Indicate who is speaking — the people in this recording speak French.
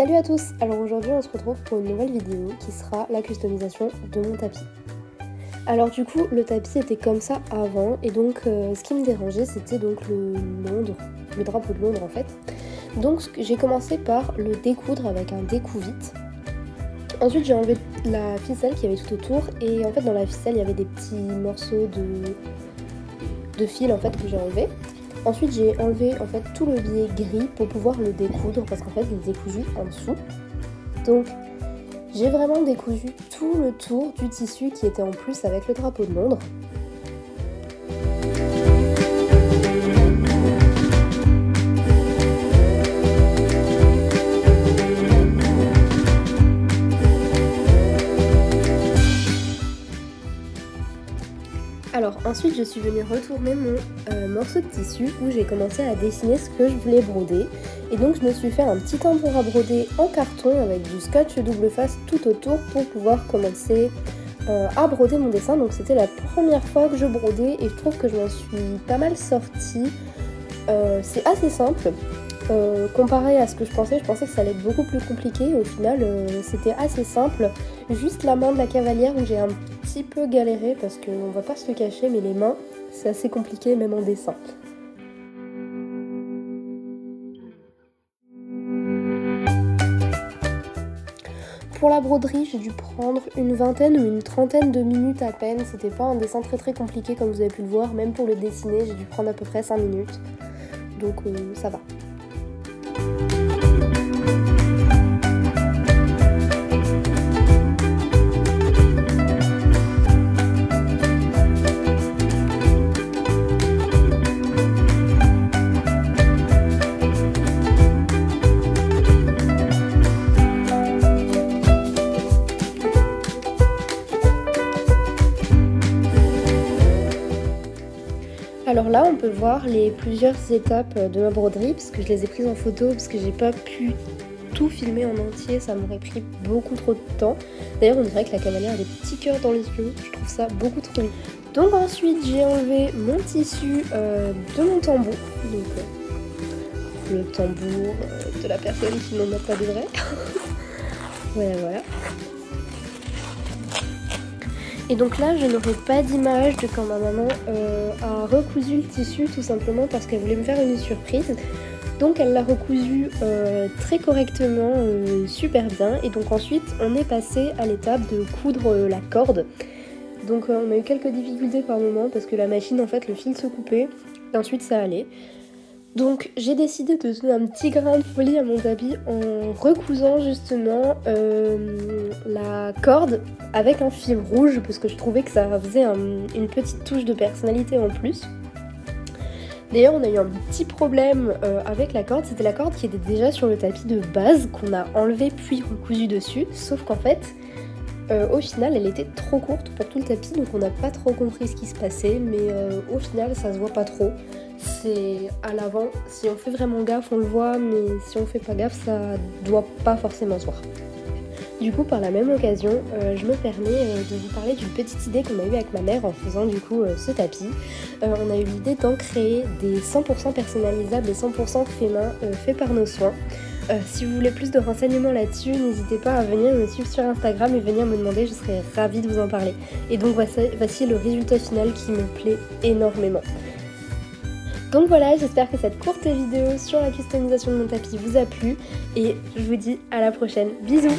Speaker 1: Salut à tous. Alors aujourd'hui on se retrouve pour une nouvelle vidéo qui sera la customisation de mon tapis. Alors du coup le tapis était comme ça avant et donc ce qui me dérangeait c'était donc le drapeau de Londres en fait. Donc j'ai commencé par le découdre avec un découvite. Ensuite j'ai enlevé la ficelle qu'il y avait tout autour et en fait dans la ficelle il y avait des petits morceaux de fil en fait que j'ai enlevé. Ensuite j'ai enlevé en fait tout le biais gris pour pouvoir le découdre parce qu'en fait il est décousu en dessous. Donc j'ai vraiment décousu tout le tour du tissu qui était en plus avec le drapeau de Londres. Alors ensuite je suis venue retourner mon morceau de tissu où j'ai commencé à dessiner ce que je voulais broder. Et donc je me suis fait un petit tambour à broder en carton avec du scotch double face tout autour pour pouvoir commencer à broder mon dessin. Donc c'était la première fois que je brodais et je trouve que je m'en suis pas mal sortie. C'est assez simple. Comparé à ce que je pensais que ça allait être beaucoup plus compliqué. Au final, c'était assez simple. Juste la main de la cavalière où j'ai un petit peu galéré parce qu'on va pas se le cacher, mais les mains, c'est assez compliqué même en dessin. Pour la broderie, j'ai dû prendre une vingtaine ou une trentaine de minutes à peine. C'était pas un dessin très compliqué comme vous avez pu le voir. Même pour le dessiner, j'ai dû prendre à peu près 5 minutes. Donc ça va. Alors là on peut voir les plusieurs étapes de ma broderie parce que je les ai prises en photo parce que j'ai pas pu tout filmer en entier, ça m'aurait pris beaucoup trop de temps. D'ailleurs on dirait que la cavalière a des petits cœurs dans les yeux, je trouve ça beaucoup trop mignon. Donc ensuite j'ai enlevé mon tissu de mon tambour, donc le tambour de la personne qui n'en a pas de vrai. voilà. Et donc là je n'aurai pas d'image de quand ma maman a recousu le tissu tout simplement parce qu'elle voulait me faire une surprise. Donc elle l'a recousu très correctement, super bien. Et donc ensuite on est passé à l'étape de coudre la corde. Donc on a eu quelques difficultés par moment parce que la machine en fait le fil se coupait et ensuite ça allait. Donc j'ai décidé de donner un petit grain de folie à mon tapis en recousant justement la corde avec un fil rouge parce que je trouvais que ça faisait une petite touche de personnalité en plus. D'ailleurs on a eu un petit problème avec la corde, c'était la corde qui était déjà sur le tapis de base qu'on a enlevé puis recousu dessus, sauf qu'en fait au final elle était trop courte pour tout le tapis donc on n'a pas trop compris ce qui se passait mais au final ça se voit pas trop. C'est à l'avant, si on fait vraiment gaffe on le voit mais si on fait pas gaffe ça doit pas forcément se voir. Du coup par la même occasion je me permets de vous parler d'une petite idée qu'on a eue avec ma mère en faisant du coup ce tapis. On a eu l'idée d'en créer des 100% personnalisables et 100% faits main faits par nos soins. Si vous voulez plus de renseignements là-dessus, n'hésitez pas à venir me suivre sur Instagram et venir me demander, je serais ravie de vous en parler. Et donc voici le résultat final qui me plaît énormément. Donc voilà, j'espère que cette courte vidéo sur la customisation de mon tapis vous a plu et je vous dis à la prochaine. Bisous!